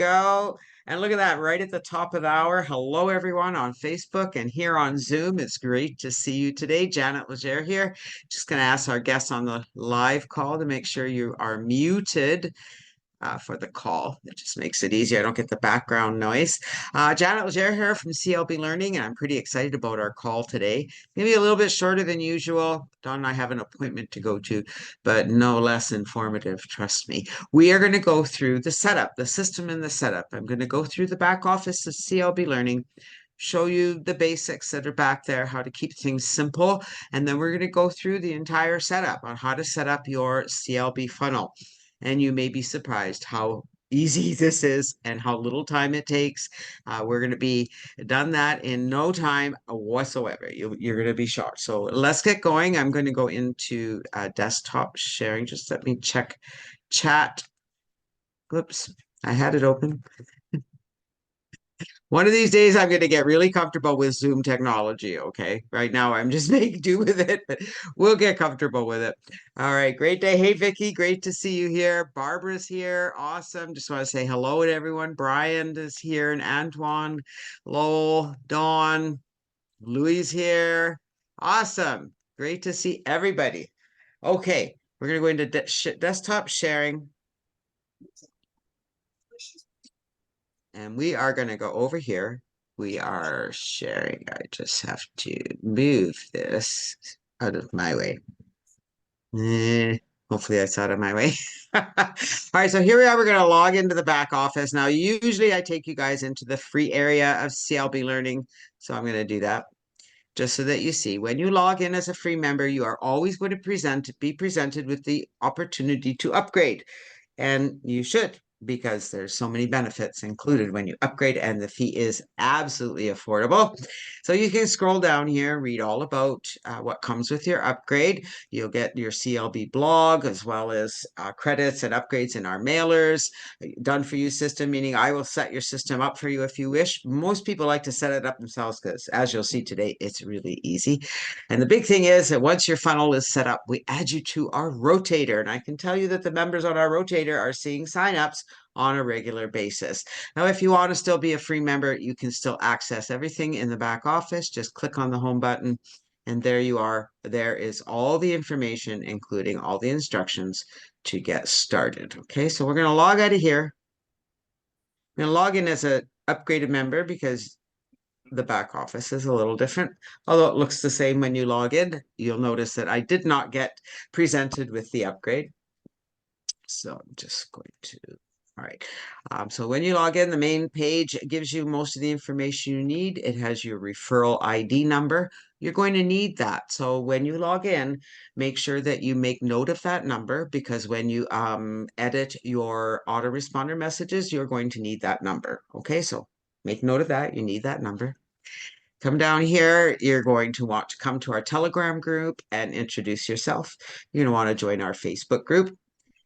go. And look at that, right at the top of the hour. Hello, everyone on Facebook and here on Zoom. It's great to see you today. Janet Legere here. Just going to ask our guests on the live call to make sure you are muted for the call. It just makes it easier. I don't get the background noise. Janet Legere here from CLB Learning, and I'm pretty excited about our call today. Maybe a little bit shorter than usual. Don and I have an appointment to go to, but no less informative, trust me. We are going to go through the setup, the system and the setup. I'm going to go through the back office of CLB Learning, show you the basics that are back there, how to keep things simple, and then we're going to go through the entire setup on how to set up your CLB funnel. And you may be surprised how easy this is and how little time it takes. We're going to be done that in no time whatsoever. You're going to be shocked. So let's get going. I'm going to go into desktop sharing. Just let me check chat. Whoops, I had it open. One of these days, I'm going to get really comfortable with Zoom technology, okay? Right now, I'm just making do with it, but we'll get comfortable with it. All right, great day. Hey, Vicky, great to see you here. Barbara's here. Awesome. Just want to say hello to everyone. Brian is here and Antoine, Lowell, Dawn, Louis here. Awesome. Great to see everybody. Okay, we're going to go into desktop sharing. And we are going to go over here. We are sharing. I just have to move this out of my way. Hopefully that's out of my way. All right, so here we are. We're going to log into the back office. Now, usually I take you guys into the free area of CLB Learning. So I'm going to do that just so that you see. When you log in as a free member, you are always going to be presented with the opportunity to upgrade. And you should, because there's so many benefits included when you upgrade, and the fee is absolutely affordable. So you can scroll down here, read all about what comes with your upgrade. You'll get your CLB blog as well as credits and upgrades in our mailers. Done for you system, meaning I will set your system up for you if you wish. Most people like to set it up themselves because, as you'll see today, it's really easy. And the big thing is that once your funnel is set up, we add you to our rotator. And I can tell you that the members on our rotator are seeing signups on a regular basis. Now, if you want to still be a free member, you can still access everything in the back office. Just click on the home button and there you are. There is all the information, including all the instructions to get started. Okay, so we're going to log out of here. I'm going to log in as an upgraded member because the back office is a little different, although it looks the same when you log in. You'll notice that I did not get presented with the upgrade. So I'm just going to, all right. So when you log in, the main page gives you most of the information you need. It has your referral ID number. You're going to need that. So when you log in, make sure that you make note of that number, because when you edit your autoresponder messages, you're going to need that number. Okay, so make note of that. You need that number. Come down here, you're going to want to come to our Telegram group and introduce yourself. You're going to want to join our Facebook group,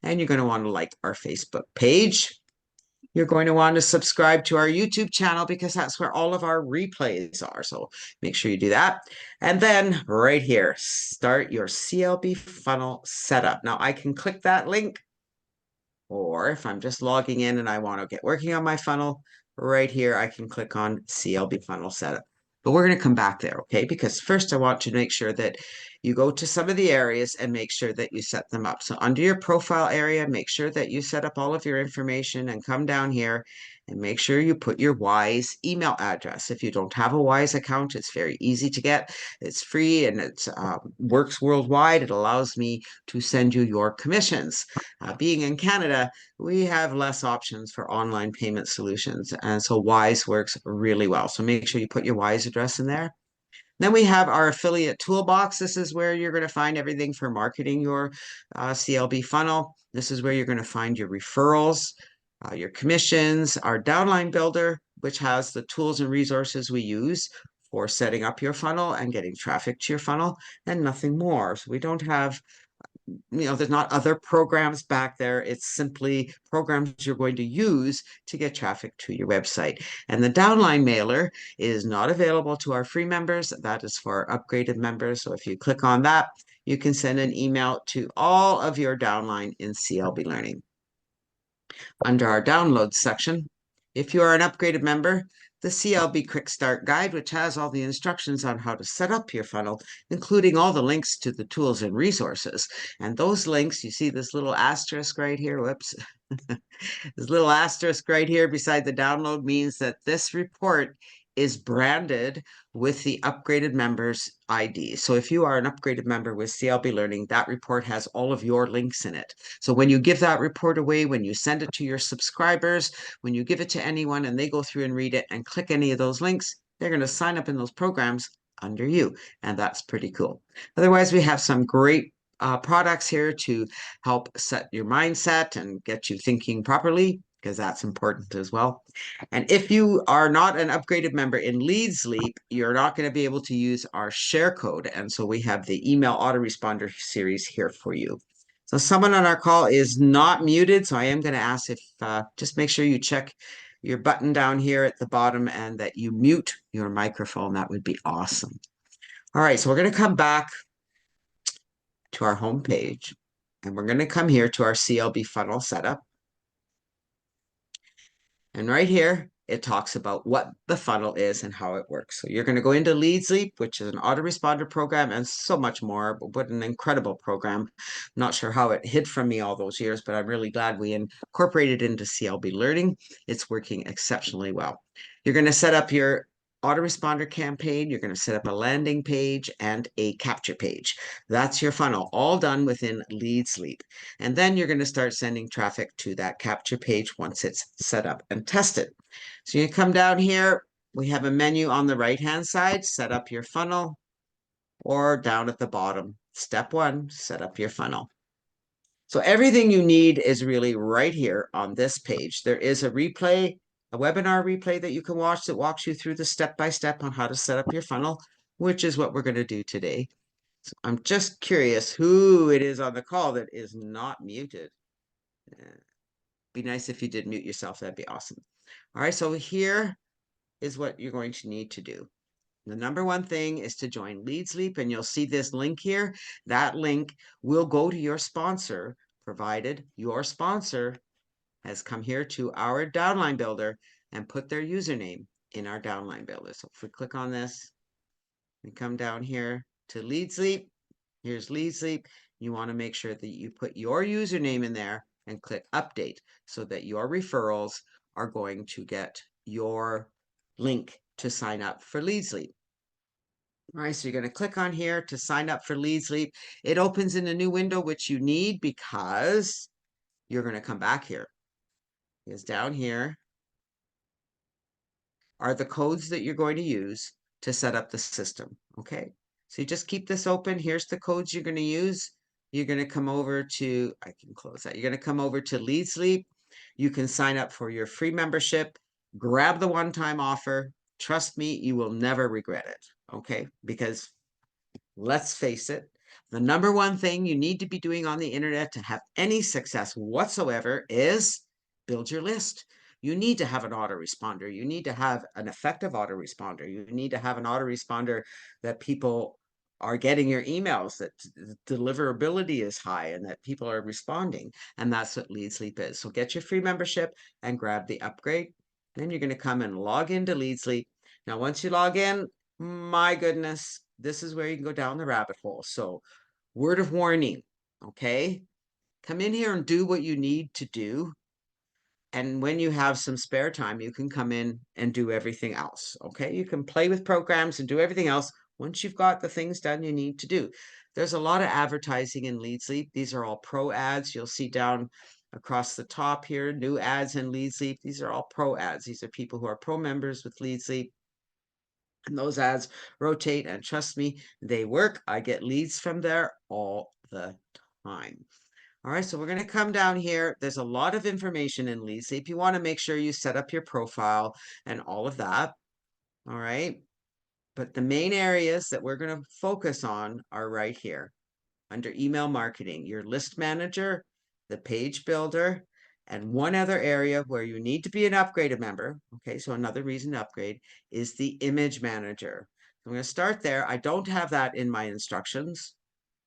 and you're going to want to like our Facebook page. You're going to want to subscribe to our YouTube channel because that's where all of our replays are. So make sure you do that. And then right here, start your CLB funnel setup. Now I can click that link, or if I'm just logging in and I want to get working on my funnel, right here, I can click on CLB funnel setup. But we're going to come back there, okay? Because first I want to make sure that you go to some of the areas and make sure that you set them up. So under your profile area, make sure that you set up all of your information and come down here and make sure you put your WISE email address. If you don't have a WISE account, it's very easy to get. It's free and it works worldwide. It allows me to send you your commissions. Being in Canada, we have less options for online payment solutions. And so WISE works really well. So make sure you put your WISE address in there. Then we have our affiliate toolbox. This is where you're going to find everything for marketing your CLB funnel. This is where you're going to find your referrals, your commissions, our downline builder, which has the tools and resources we use for setting up your funnel and getting traffic to your funnel, and nothing more. So we don't have, there's not other programs back there. It's simply programs you're going to use to get traffic to your website. And the downline mailer is not available to our free members. That is for our upgraded members. So if you click on that, you can send an email to all of your downline in CLB Learning. Under our downloads section, If you are an upgraded member, the CLB Quick Start Guide, which has all the instructions on how to set up your funnel, including all the links to the tools and resources. And those links, you see this little asterisk right here, whoops, this little asterisk right here beside the download means that this report is branded with the upgraded member's ID. So if you are an upgraded member with CLB Learning, that report has all of your links in it. So when you give that report away, when you send it to your subscribers, when you give it to anyone and they go through and read it and click any of those links, they're going to sign up in those programs under you. And that's pretty cool. Otherwise, we have some great products here to help set your mindset and get you thinking properly, because that's important as well. And if you are not an upgraded member in Leads Leap, you're not going to be able to use our share code. And so we have the email autoresponder series here for you. So someone on our call is not muted. So I am going to ask if just make sure you check your button down here at the bottom and that you mute your microphone. That would be awesome. All right, so we're going to come back to our home page, and we're going to come here to our CLB funnel setup. And right here, it talks about what the funnel is and how it works. So you're going to go into Leads Leap, which is an autoresponder program, and so much more. But what an incredible program. I'm not sure how it hid from me all those years, but I'm really glad we incorporated it into CLB Learning. It's working exceptionally well. You're going to set up your autoresponder campaign. You're going to set up a landing page and a capture page. That's your funnel, all done within Leads Leap. And then you're going to start sending traffic to that capture page once it's set up and tested. So you come down here, we have a menu on the right-hand side, set up your funnel, or down at the bottom, step 1, set up your funnel. So everything you need is really right here on this page. There is a replay, a webinar replay that you can watch that walks you through the step-by-step on how to set up your funnel, which is what we're going to do today. So I'm just curious who it is on the call that is not muted. Be nice if you did mute yourself. That'd be awesome. All right, so here is what you're going to need to do. The number one thing is to join Leads Leap, and you'll see this link here. That link will go to your sponsor, provided your sponsor has come here to our downline builder and put their username in our downline builder. So if we click on this, we come down here to Leads Leap. Here's Leads Leap. You want to make sure that you put your username in there and click update so that your referrals are going to get your link to sign up for Leads Leap. All right, so you're going to click on here to sign up for Leads Leap. It opens in a new window, which you need because you're going to come back here. Because down here are the codes that you're going to use to set up the system, okay? So you just keep this open. Here's the codes you're going to use. You're going to come over to, I can close that. You're going to come over to Leads Leap. You can sign up for your free membership, grab the one-time offer. Trust me, you will never regret it, okay? Because let's face it, the number one thing you need to be doing on the internet to have any success whatsoever is build your list. You need to have an autoresponder. You need to have an effective autoresponder. You need to have an autoresponder that people are getting your emails, that deliverability is high and that people are responding. And that's what Leads Leap is. So get your free membership and grab the upgrade. Then you're going to come and log into Leads Leap. Now, once you log in, my goodness, this is where you can go down the rabbit hole. So word of warning, okay? Come in here and do what you need to do. And when you have some spare time, you can come in and do everything else, okay? You can play with programs and do everything else once you've got the things done you need to do. There's a lot of advertising in Leads Leap. These are all pro ads. You'll see down across the top here, new ads in Leads Leap. These are all pro ads. These are people who are pro members with Leads Leap. And those ads rotate, and trust me, they work. I get leads from there all the time. All right, so we're going to come down here. There's a lot of information in Leads Leap. You want to make sure you set up your profile and all of that. All right, but the main areas that we're going to focus on are right here under email marketing, your list manager, the page builder, and one other area where you need to be an upgraded member. Okay, so another reason to upgrade is the image manager. I'm going to start there. I don't have that in my instructions,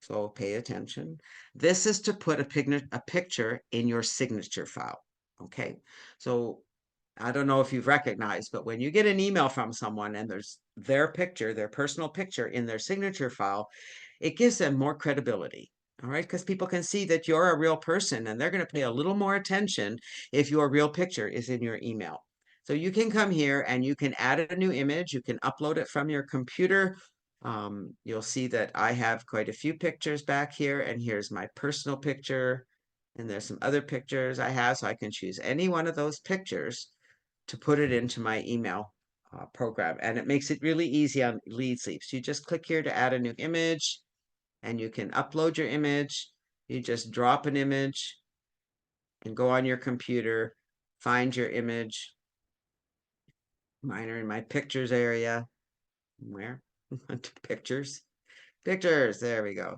so pay attention. This is to put a picture in your signature file. Okay, so I don't know if you've recognized, but when you get an email from someone and there's their picture, their personal picture in their signature file, it gives them more credibility. All right, because people can see that you're a real person and they're going to pay a little more attention if your real picture is in your email. So you can come here and you can add a new image. You can upload it from your computer. You'll see that I have quite a few pictures back here, and here's my personal picture. And there's some other pictures I have, so I can choose any one of those pictures to put it into my email program. And it makes it really easy on Lead Sleep. So you just click here to add a new image and you can upload your image. You just drop an image and go on your computer, find your image. Mine are in my pictures area. Where? Pictures. Pictures. There we go.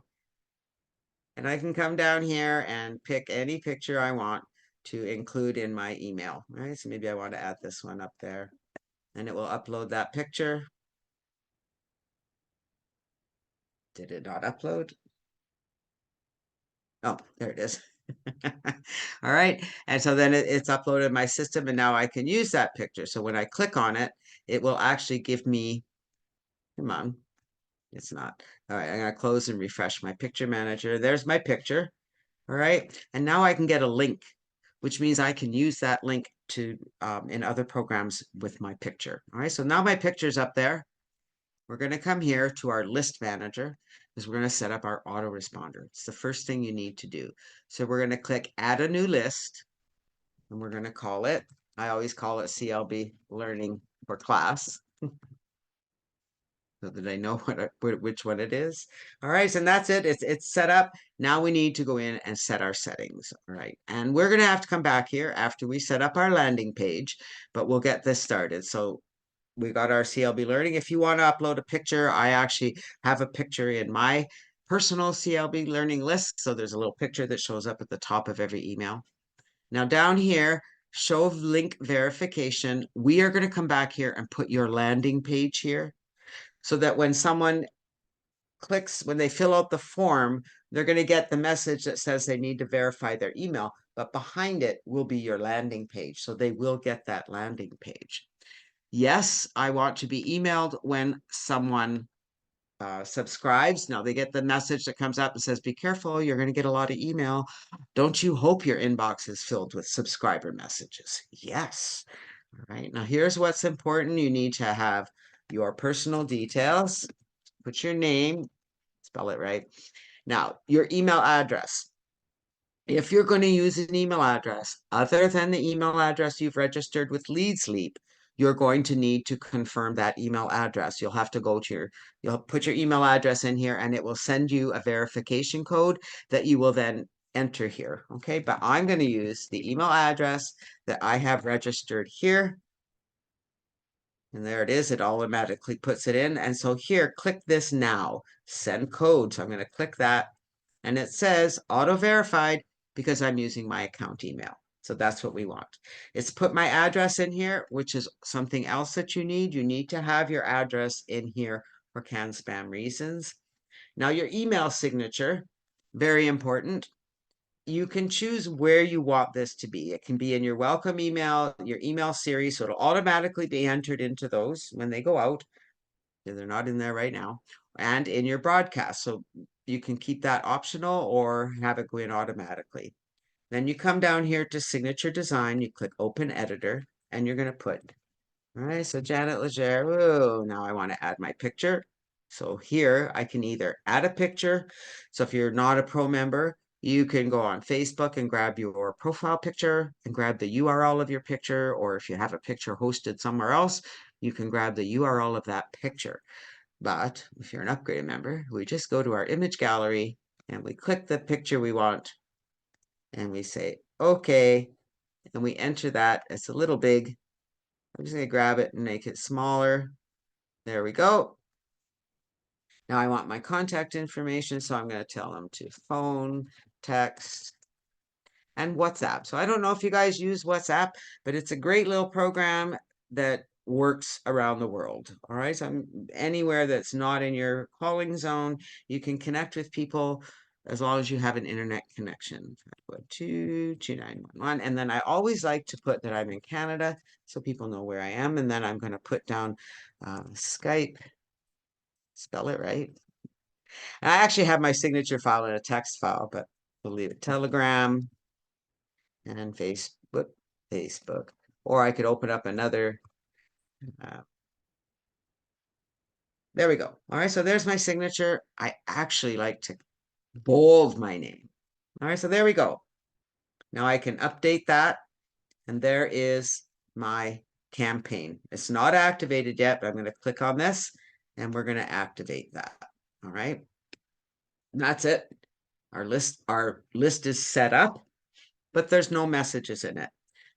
And I can come down here and pick any picture I want to include in my email. All right, so maybe I want to add this one up there. And it will upload that picture. Did it not upload? Oh, there it is. All right. And so then it's uploaded in my system, and now I can use that picture. So when I click on it, it will actually give me, come on, it's not. All right, I'm going to close and refresh my picture manager. There's my picture. All right. And now I can get a link, which means I can use that link to in other programs with my picture. All right. So now my picture's up there. We're going to come here to our list manager because we're going to set up our autoresponder. It's the first thing you need to do. So we're going to click add a new list, and we're going to call it, I always call it CLB Learning for Class so that I know which one it is. All right, and that's it. It's set up. Now we need to go in and set our settings. All right, and we're going to have to come back here after we set up our landing page, but we'll get this started. So we got our CLB Learning. If you want to upload a picture, I actually have a picture in my personal CLB Learning list. So there's a little picture that shows up at the top of every email. Now down here, show link verification. We are going to come back here and put your landing page here so that when someone clicks, when they fill out the form, they're going to get the message that says they need to verify their email, but behind it will be your landing page. So they will get that landing page. Yes, I want to be emailed when someone subscribes. Now they get the message that comes up and says, be careful, you're going to get a lot of email. Don't you hope your inbox is filled with subscriber messages? Yes. All right. Now here's what's important. You need to have your personal details. Put your name, spell it right. Now, your email address. If you're going to use an email address other than the email address you've registered with LeadSleep, you're going to need to confirm that email address. You'll have to go to you'll put your email address in here and it will send you a verification code that you will then enter here. Okay, but I'm going to use the email address that I have registered here. And there it is. It automatically puts it in. And so here, click this now, send code. So I'm going to click that. And it says auto verified because I'm using my account email. So that's what we want. It's put my address in here, which is something else that you need. You need to have your address in here for CAN spam reasons. Now your email signature, very important. You can choose where you want this to be. It can be in your welcome email, your email series, so it'll automatically be entered into those when they go out. They're not in there right now. And in your broadcast. So you can keep that optional or have it go in automatically. Then you come down here to signature design, you click open editor, and you're going to put, all right, so Janet Legere, whoa, now I want to add my picture. So here I can either add a picture. So if you're not a pro member, you can go on Facebook and grab your profile picture and grab the URL of your picture. Or if you have a picture hosted somewhere else, you can grab the URL of that picture. But if you're an upgraded member, we just go to our image gallery and we click the picture we want and we say, okay, and we enter that. It's a little big. I'm just going to grab it and make it smaller. There we go. Now I want my contact information, so I'm going to tell them to phone, text, and WhatsApp. So I don't know if you guys use WhatsApp, but it's a great little program that works around the world. All right. So anywhere that's not in your calling zone, you can connect with people as long as you have an internet connection. 512-2911. And then I always like to put that I'm in Canada so people know where I am. And then I'm going to put down Skype, spell it right. And I actually have my signature file in a text file, but we'll leave it. Telegram and Facebook. Or I could open up another. There we go. All right, so there's my signature. I actually like to bold my name. All right, so there we go. Now I can update that, and there is my campaign. It's not activated yet, but I'm going to click on this, and we're going to activate that. All right, and that's it. Our list is set up, but there's no messages in it.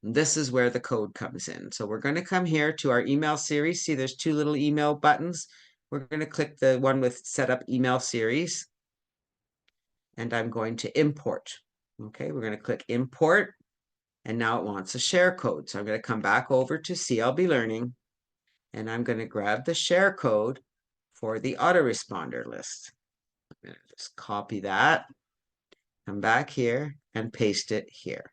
And this is where the code comes in. So we're going to come here to our email series. See, there's two little email buttons. We're going to click the one with set up email series. And I'm going to import. Okay, we're going to click import. And now it wants a share code. So I'm going to come back over to CLB Learning. And I'm going to grab the share code for the autoresponder list. I'm going to just copy that. Come back here and paste it here.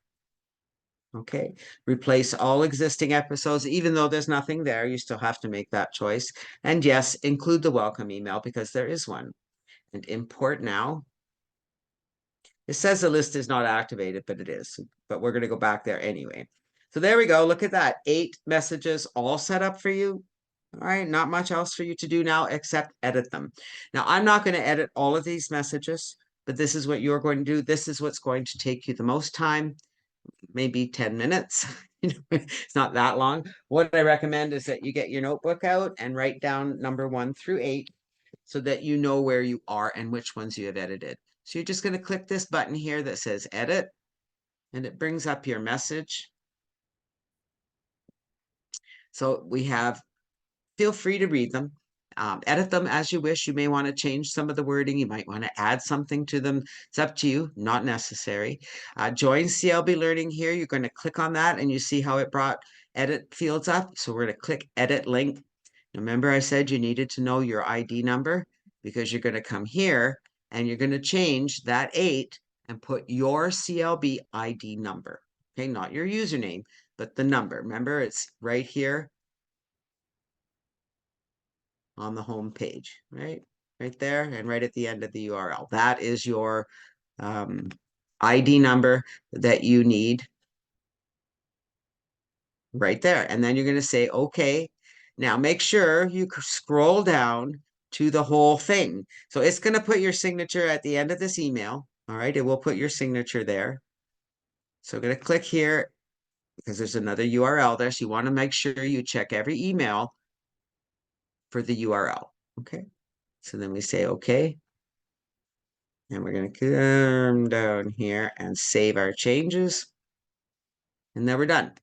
Okay, replace all existing episodes, even though there's nothing there, you still have to make that choice. And yes, include the welcome email because there is one. And import now. It says the list is not activated, but it is. But we're going to go back there anyway. So there we go. Look at that. 8 messages all set up for you. All right, not much else for you to do now except edit them. Now, I'm not going to edit all of these messages, but this is what you're going to do. This is what's going to take you the most time. Maybe 10 minutes. It's not that long. What I recommend is that you get your notebook out and write down number 1 through 8 so that you know where you are and which ones you have edited. So you're just going to click this button here that says edit, and it brings up your message. So we have, feel free to read them. Edit them as you wish. You may want to change some of the wording. You might want to add something to them. It's up to you, not necessary. Join CLB Learning here. You're going to click on that and you see how it brought edit fields up. So we're going to click edit link. Remember I said you needed to know your ID number because you're going to come here and you're going to change that 8 and put your CLB ID number. Okay, not your username, but the number. Remember, it's right here on the home page, right? Right there and right at the end of the URL. That is your ID number that you need right there. And then you're going to say, okay. Now make sure you scroll down to the whole thing. So it's going to put your signature at the end of this email. All right, it will put your signature there. So I'm going to click here because there's another URL there. So you want to make sure you check every email for the URL. Okay. So then we say, okay. And we're going to come down here and save our changes. And then we're done.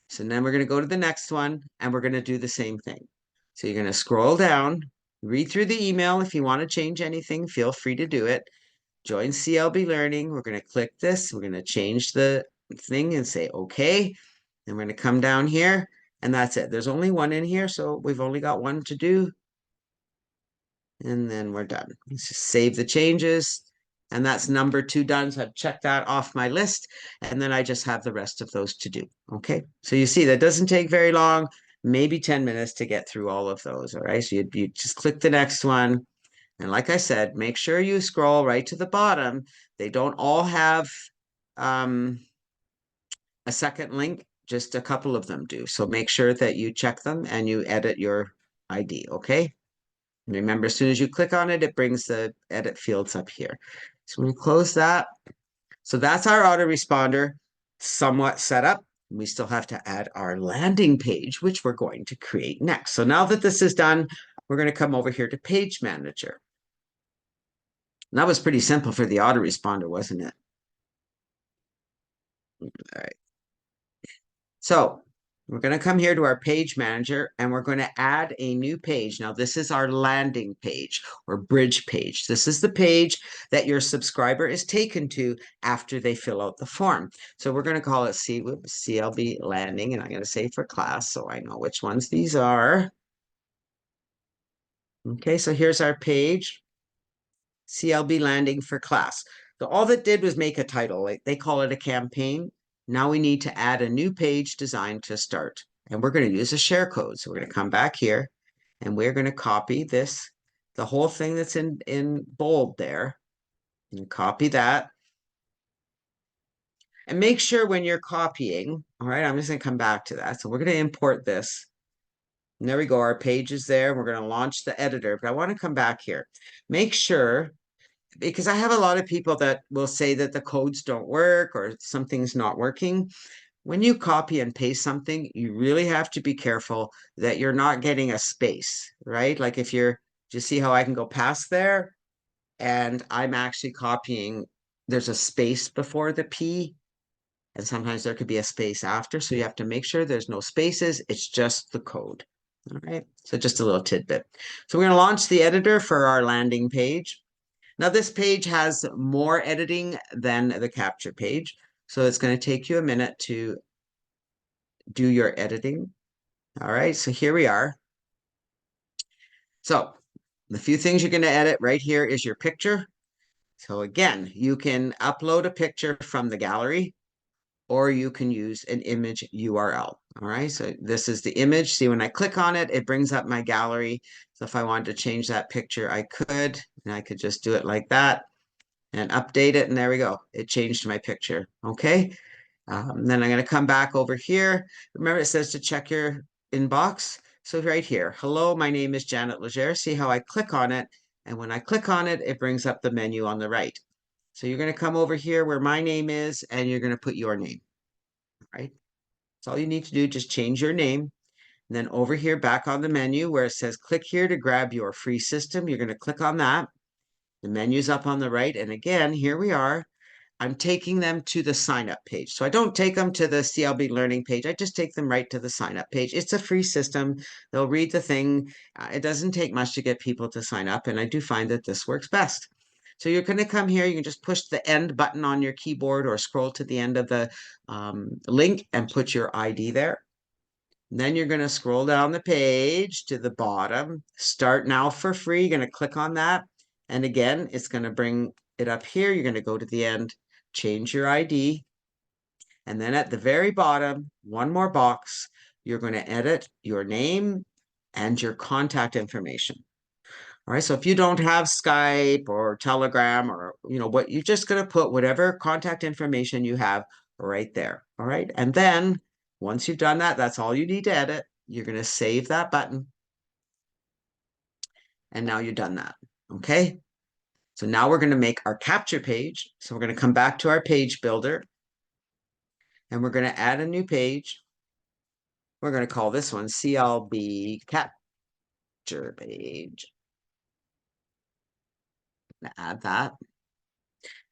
So then we're going to go to the next one and we're going to do the same thing. So you're going to scroll down, read through the email. If you want to change anything, feel free to do it. Join CLB Learning. We're going to click this. We're going to change the thing and say, okay. And we're going to come down here and that's it. There's only one in here. So we've only got one to do. And then we're done. Let's just save the changes. And that's number 2 done. So I've checked that off my list. And then I just have the rest of those to do. Okay. So you see that doesn't take very long, maybe 10 minutes to get through all of those. All right. So you just click the next one. And like I said, make sure you scroll right to the bottom. They don't all have a second link. Just a couple of them do. So make sure that you check them and you edit your ID. Okay. Remember, as soon as you click on it, it brings the edit fields up here. So we close that. So that's our autoresponder somewhat set up. We still have to add our landing page, which we're going to create next. So now that this is done, we're going to come over here to Page Manager. And that was pretty simple for the autoresponder, wasn't it? All right. So we're going to come here to our page manager and we're going to add a new page. Now, this is our landing page or bridge page. This is the page that your subscriber is taken to after they fill out the form. So we're going to call it CLB landing, and I'm going to say for class so I know which ones these are. Okay, so here's our page. CLB landing for class. So all that did was make a title. Like they call it a campaign. Now we need to add a new page designed to start. And we're going to use a share code. So we're going to come back here and we're going to copy this, the whole thing that's in bold there. And copy that. And make sure when you're copying, all right, I'm just going to come back to that. So we're going to import this. And there we go. Our page is there. We're going to launch the editor. But I want to come back here. Make sure, because I have a lot of people that will say that the codes don't work or something's not working. When you copy and paste something, you really have to be careful that you're not getting a space, right? Like if you're, do you see how I can go past there? And I'm actually copying, there's a space before the P, and sometimes there could be a space after. So you have to make sure there's no spaces. It's just the code. All right. So just a little tidbit. So we're going to launch the editor for our landing page. Now this page has more editing than the capture page. So it's going to take you a minute to do your editing. All right. So here we are. So the few things you're going to edit right here is your picture. So again, you can upload a picture from the gallery, or you can use an image URL. All right, so this is the image. See, when I click on it, it brings up my gallery. So if I wanted to change that picture, I could, and I could just do it like that and update it. And there we go. It changed my picture. Okay. Then I'm going to come back over here. Remember, it says to check your inbox. So right here, hello, my name is Janet Legere. See how I click on it. And when I click on it, it brings up the menu on the right. So you're going to come over here where my name is, and you're going to put your name, right? That's all you need to do. Just change your name. And then over here, back on the menu where it says click here to grab your free system, you're going to click on that. The menu's up on the right. And again, here we are. I'm taking them to the sign up page. So I don't take them to the CLB learning page. I just take them right to the sign up page. It's a free system. They'll read the thing. It doesn't take much to get people to sign up. And I do find that this works best. So you're going to come here. You can just push the end button on your keyboard or scroll to the end of the link and put your ID there. And then you're going to scroll down the page to the bottom. Start now for free. You're going to click on that. And again, it's going to bring it up here. You're going to go to the end, change your ID. And then at the very bottom, one more box, you're going to edit your name and your contact information. All right, so if you don't have Skype or Telegram or, what, you're just going to put whatever contact information you have right there. All right, and then once you've done that, that's all you need to edit. You're going to save that button. And now you've done that. Okay, so now we're going to make our capture page. So we're going to come back to our page builder. And we're going to add a new page. We're going to call this one CLB capture page. Add that.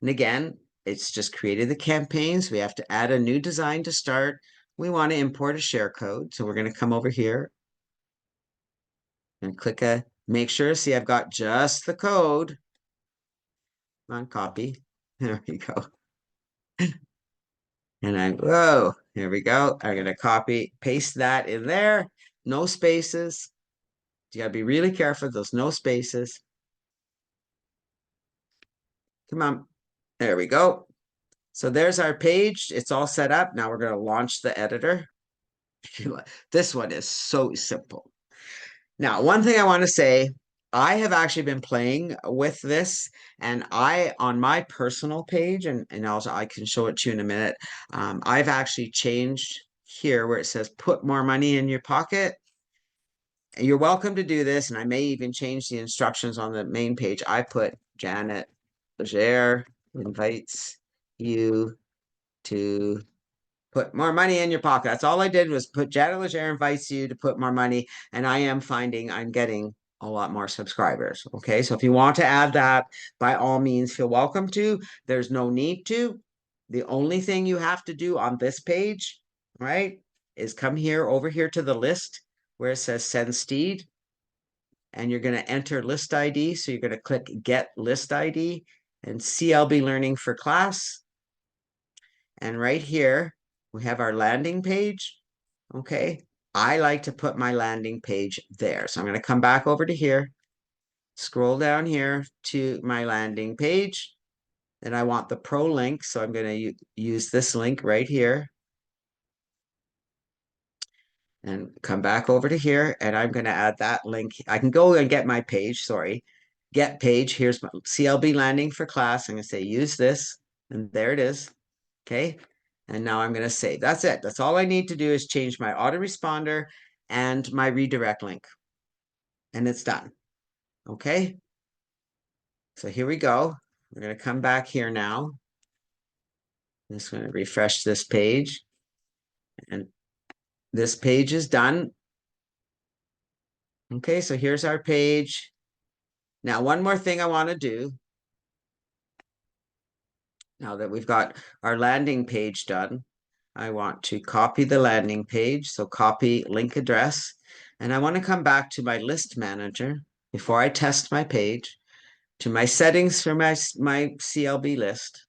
And again, it's just created the campaigns. We have to add a new design to start. We want to import a share code. So we're going to come over here and click make sure. See, I've got just the code. Come on, copy. There we go. And whoa, here we go. I'm going to copy, paste that in there. No spaces. You got to be really careful. There's no spaces. Come on. There we go. So there's our page. It's all set up. Now we're going to launch the editor. This one is so simple. Now, one thing I want to say, I have actually been playing with this, and on my personal page, and also I can show it to you in a minute, I've actually changed here where it says put more money in your pocket. You're welcome to do this, and I may even change the instructions on the main page. I put Janet Legere invites you to put more money in your pocket. That's all I did was put Janet Legere invites you to put more money, and I am finding I'm getting a lot more subscribers. Okay, so if you want to add that, by all means, feel welcome to. There's no need to. The only thing you have to do on this page, right, is come here over here to the list where it says send Steed, and you're going to enter list ID. So you're going to click get list ID and CLB learning for class. And right here, we have our landing page. Okay. I like to put my landing page there. So I'm going to come back over to here. scroll down here to my landing page. And I want the pro link, so I'm going to use this link right here. And come back over to here, and I'm going to add that link. I can go and get my page, sorry. Get page, here's my CLB landing for class. I'm going to say use this, and there it is. Okay, and now I'm going to save. That's it. That's all I need to do is change my autoresponder and my redirect link, and it's done. Okay, so here we go. We're going to come back here now. I'm just going to refresh this page, and this page is done. Okay, so here's our page. Now, one more thing I want to do, now that we've got our landing page done, I want to copy the landing page. So copy link address. And I want to come back to my list manager before I test my page, to my settings for my CLB list.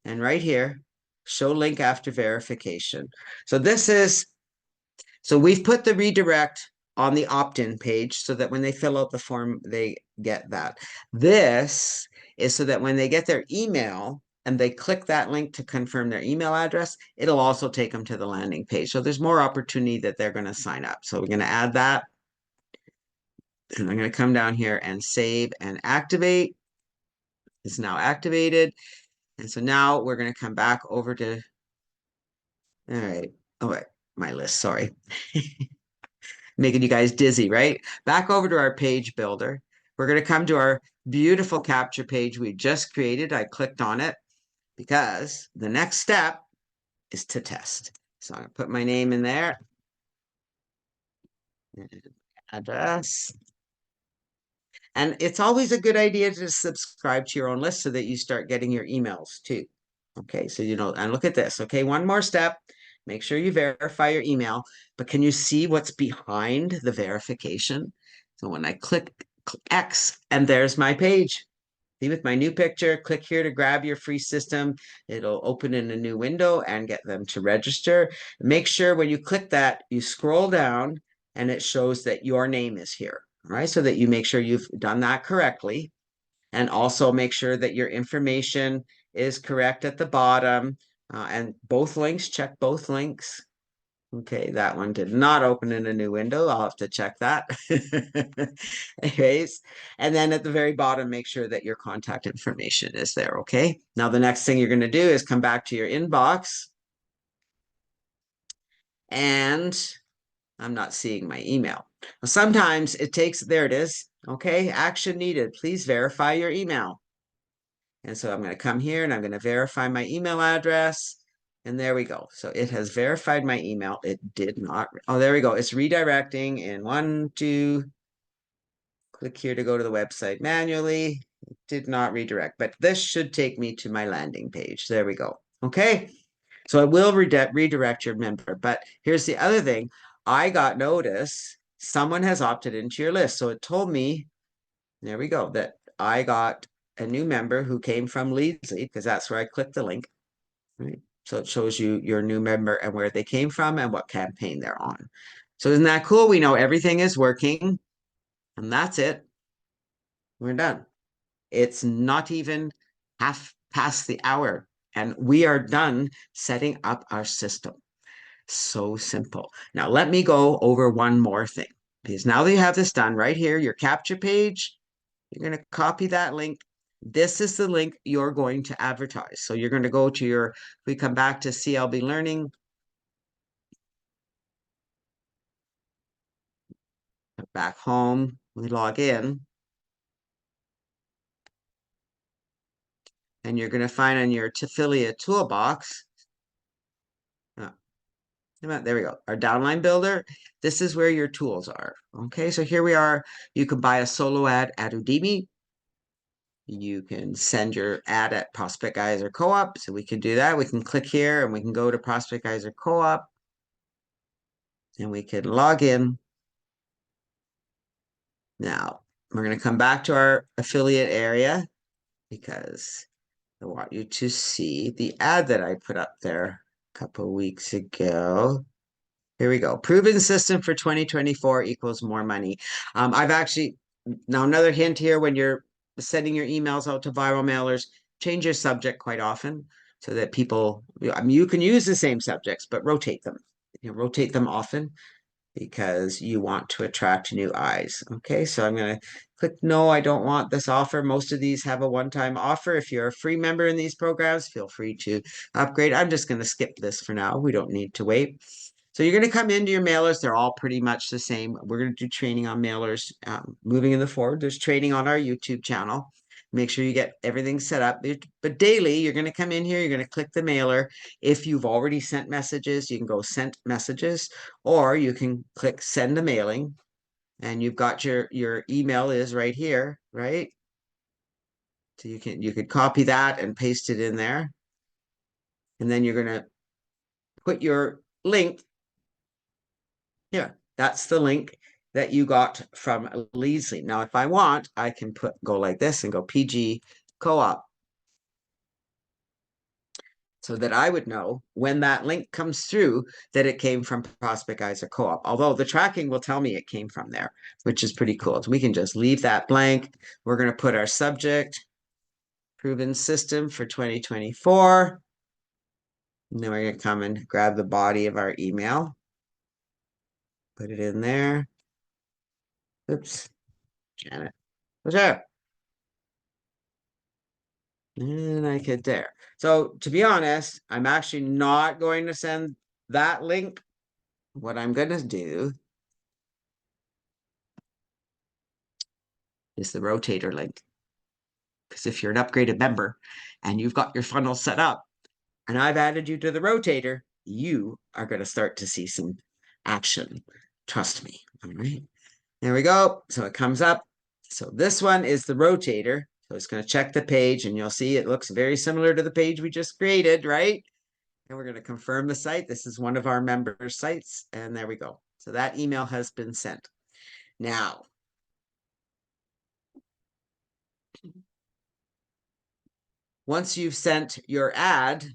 And right here, show link after verification. So this is, so we've put the redirect on the opt-in page so that when they fill out the form, they get that. This is so that when they get their email and they click that link to confirm their email address, it'll also take them to the landing page. So there's more opportunity that they're going to sign up. So we're going to add that. And I'm going to come down here and save and activate. It's now activated. And so now we're going to come back over to, all right. Oh, wait, my list, sorry. Making you guys dizzy, right? Back over to our page builder. We're going to come to our beautiful capture page we just created. I clicked on it because the next step is to test. So I'm going to put my name in there. Address. And it's always a good idea to subscribe to your own list so that you start getting your emails too. Okay, so and look at this. Okay, one more step. Make sure you verify your email, but can you see what's behind the verification? So when I click X, and there's my page. See, with my new picture, click here to grab your free system. It'll open in a new window and get them to register. Make sure when you click that, you scroll down and it shows that your name is here. All right, so that you make sure you've done that correctly. And also make sure that your information is correct at the bottom. And both links, check both links. Okay, that one did not open in a new window. I'll have to check that. Anyways, and then at the very bottom, make sure that your contact information is there, okay? Now, the next thing you're going to do is come back to your inbox. And I'm not seeing my email. Well, sometimes it takes, there it is, okay? Action needed. Please verify your email. And so I'm going to come here and I'm going to verify my email address. And there we go. So it has verified my email. It did not. Oh, there we go. It's redirecting in 1, 2. Click here to go to the website manually. It did not redirect, but this should take me to my landing page. There we go. Okay. So it will redirect your member. But here's the other thing. I got notice someone has opted into your list. So it told me, there we go, that I got a new member who came from Leadsley, because that's where I clicked the link. Right? So it shows you your new member and where they came from and what campaign they're on. So isn't that cool? We know everything is working, and that's it. We're done. It's not even half past the hour, and we are done setting up our system. So simple. Now, let me go over one more thing, because now that you have this done right here, your capture page, you're going to copy that link. This is the link you're going to advertise. So you're going to go to your, we come back to CLB Learning, back home, we log in, and you're going to find on your affiliate toolbox, there we go, our downline builder. This is where your tools are. Okay, so here we are. You can buy a solo ad at Udemy. You can send your ad at Prospect Guys or Co-op. So we can do that. We can click here and we can go to Prospect Guys or Co-op. And we can log in. Now, we're going to come back to our affiliate area because I want you to see the ad that I put up there a couple of weeks ago. Here we go. Proven system for 2024 equals more money. I've actually, Now, another hint here, when you're sending your emails out to viral mailers, change your subject quite often so that people, I mean, you can use the same subjects, but rotate them. Rotate them often because you want to attract new eyes. Okay, so I'm going to click no, I don't want this offer. Most of these have a one-time offer. If you're a free member in these programs, feel free to upgrade. I'm just going to skip this for now. We don't need to wait. So you're going to come into your mailers. They're all pretty much the same. We're going to do training on mailers moving in the forward. There's training on our YouTube channel. Make sure you get everything set up. But daily, you're going to come in here. You're going to click the mailer. If you've already sent messages, you can go send messages, or you can click send a mailing. And you've got your email is right here, right? So you could copy that and paste it in there. And then you're going to put your link here. That's the link that you got from Leasley. Now, if I want, I can go like this and go PG co-op so that I would know when that link comes through that it came from Prospect Guys or Co-op. Although the tracking will tell me it came from there, which is pretty cool. So we can just leave that blank. We're going to put our subject, proven system for 2024. And then we're going to come and grab the body of our email, put it in there. Oops, Janet. What's there? And I could there. So to be honest, I'm actually not going to send that link. What I'm going to do is the rotator link. Because if you're an upgraded member and you've got your funnel set up and I've added you to the rotator, you are going to start to see some action. Trust me. All right. There we go. So it comes up. So this one is the rotator. So it's going to check the page and you'll see it looks very similar to the page we just created, right? And we're going to confirm the site. This is one of our member sites. And there we go. So that email has been sent. Now, once you've sent your ad,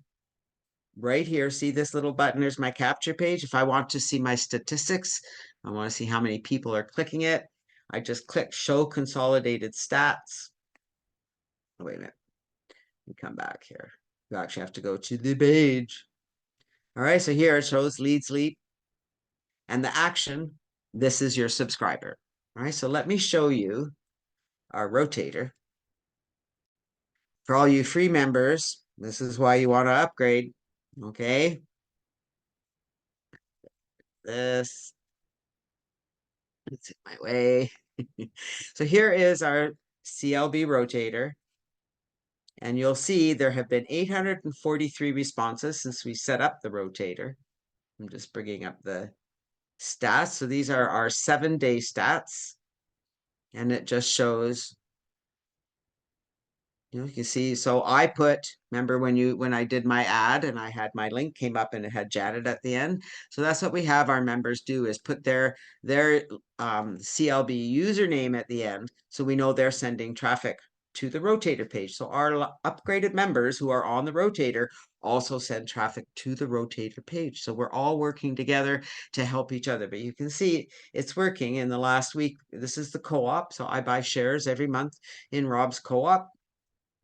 right here, see this little button, there's my capture page. If I want to see my statistics, I want to see how many people are clicking it. I just click show consolidated stats. Oh, wait a minute. We come back here. You actually have to go to the page. All right, so here it shows lead sleep and the action. This is your subscriber. All right, so let me show you our rotator. For all you free members, this is why you want to upgrade. Okay. This. It's in my way. So here is our CLB rotator. And you'll see there have been 843 responses since we set up the rotator. I'm just bringing up the stats. So these are our 7-day stats. And it just shows, you can see, so I remember when I did my ad and I had my link came up and it had Janet at the end. So that's what we have our members do is put their CLB username at the end. So we know they're sending traffic to the rotator page. So our upgraded members who are on the rotator also send traffic to the rotator page. So we're all working together to help each other. But you can see it's working. In the last week, this is the co-op. So I buy shares every month in Rob's co-op.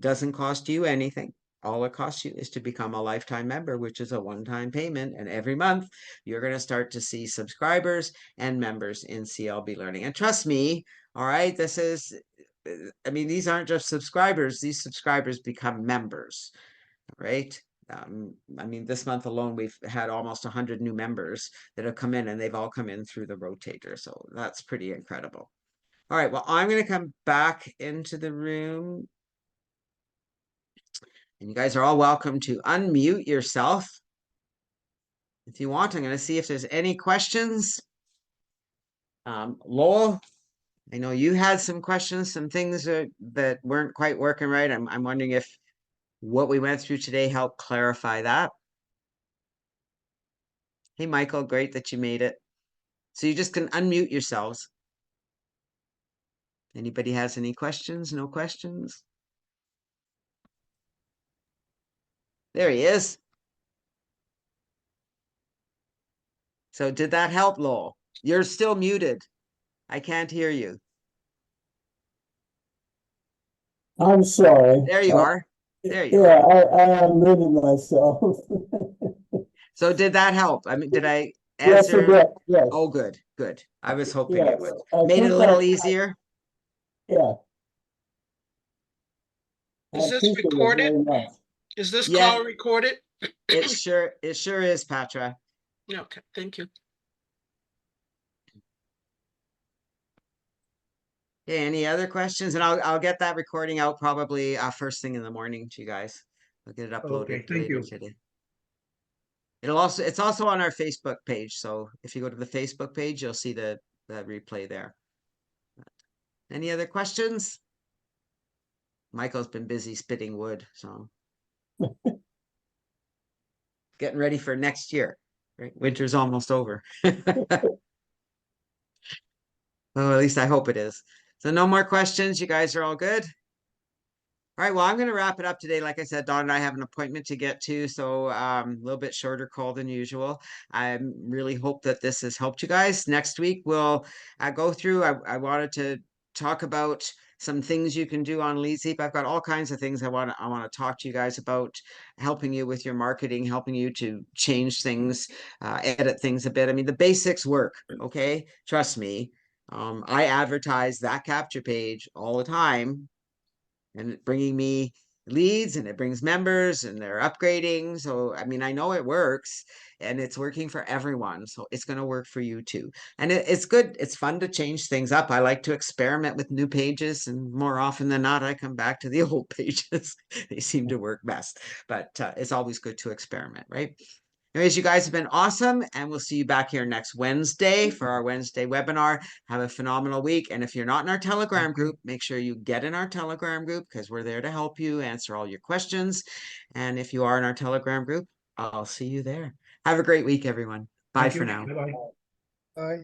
Doesn't cost you anything. All it costs you is to become a lifetime member, which is a one-time payment. And every month, you're going to start to see subscribers and members in CLB Learning. And trust me, all right, these aren't just subscribers. These subscribers become members, right? This month alone, we've had almost 100 new members that have come in, and they've all come in through the rotator. So that's pretty incredible. All right, well, I'm going to come back into the room. And you guys are all welcome to unmute yourself. If you want, I'm going to see if there's any questions. Lowell, I know you had some questions, some things that weren't quite working right. I'm wondering if what we went through today helped clarify that. Hey, Michael, great that you made it. So you just can unmute yourselves. Anybody has any questions? No questions? There he is. So did that help, Lowell? You're still muted. I can't hear you. I'm sorry. There you are. There you Yeah, are. I unmuted myself. So did that help? I mean, did I Yes, a answer? bit. Yes, Oh, good, good. I was hoping it yes. would. I Made it a think little easier. yeah, I Is this appreciate it recorded? very much. Is this Yes, call recorded? it sure is, Patra. Okay, thank you. Okay, any other questions? And I'll get that recording out probably first thing in the morning to you guys. I'll get it Okay, uploaded thank later you. today. It's also on our Facebook page. So if you go to the Facebook page, you'll see the replay there. Any other questions? Michael's been busy spitting wood, so getting ready for next year. Right, winter's almost over. Oh, at least I hope it is. So no more questions. You guys are all good. All right, well, I'm going to wrap it up today. Like I said, Don and I have an appointment to get to, so a little bit shorter call than usual. I really hope that this has helped you guys. Next week, we'll go through. I wanted to talk about some things you can do on LeadSeep. I've got all kinds of things I want to talk to you guys about, helping you with your marketing, helping you to change things, edit things a bit. I mean, the basics work. Okay, trust me. I advertise that capture page all the time, and it's bringing me leads, and it brings members, and they're upgrading. So, I mean, I know it works, and it's working for everyone. So it's going to work for you too. And it's good. It's fun to change things up. I like to experiment with new pages, and more often than not, I come back to the old pages. They seem to work best, but it's always good to experiment, right? Anyways, you guys have been awesome, and we'll see you back here next Wednesday for our Wednesday webinar. Have a phenomenal week. And if you're not in our Telegram group, make sure you get in our Telegram group, because we're there to help you answer all your questions. And if you are in our Telegram group, I'll see you there. Have a great week, everyone. Bye Thank for you. now. Bye-bye. Bye.